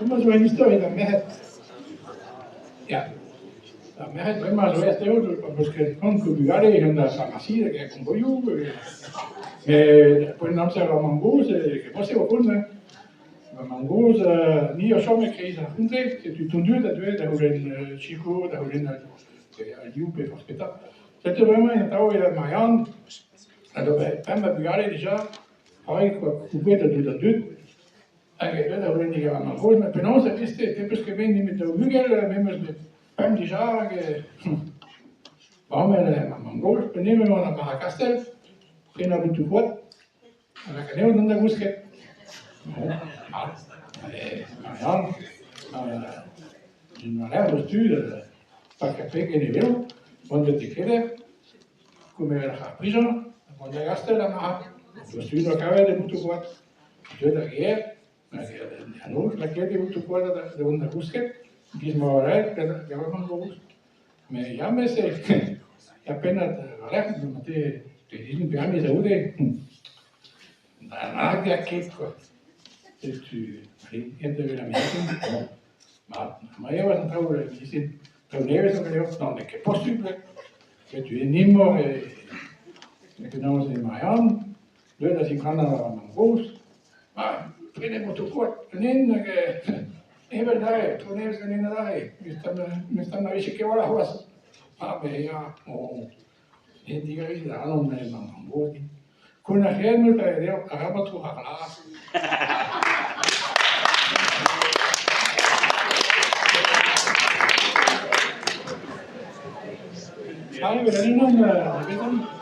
maar zo'n historie dat mij, ja, dat mij het maar zo eerst heel, parce que quand que vous allez dans la pharmacie, que con boyou, pour nam ser mangos, que pas c'est au fond, mangos, ni au champ écrit ça, on sait que tu t'endues da holen chico, da holen liup et forspeta. C'était vraiment un travail de Marianne. Alors, ben, ma bugale déjà, pareil, quoi, coupé da dut. Da holen die mangos, mais penons, ça c'était parce que ben mit da bugale, même même déjà que waarom mangos, nemen we naar Maracastel, geen naar de voet, en dan kan je dan de busque. Marianne, in een bestuur, pak ik in de wereld, want de tikkeren, kom je naar prison, want de gasten dan maar, bestuur dat kan je de voet, je dat geeft, en ook, dat je de voet, de busque, die is maar uit, dat je van boos. Maar ja, maar zeg, apenas te dicen que mi saúde nada de aquí gente de la medicina ma io ho trovato la medicina trovevo che io non è che possibile che tu nimmo che non sei mai an due da si fanno la mangos ma prende molto forte non che è verdade tu ne sei in dai mi stanno dice che ora cosa vabbè ja en die er in aan om mijn mangos kon er geen meer bij de karama toe gaan. Gaan we er nu nog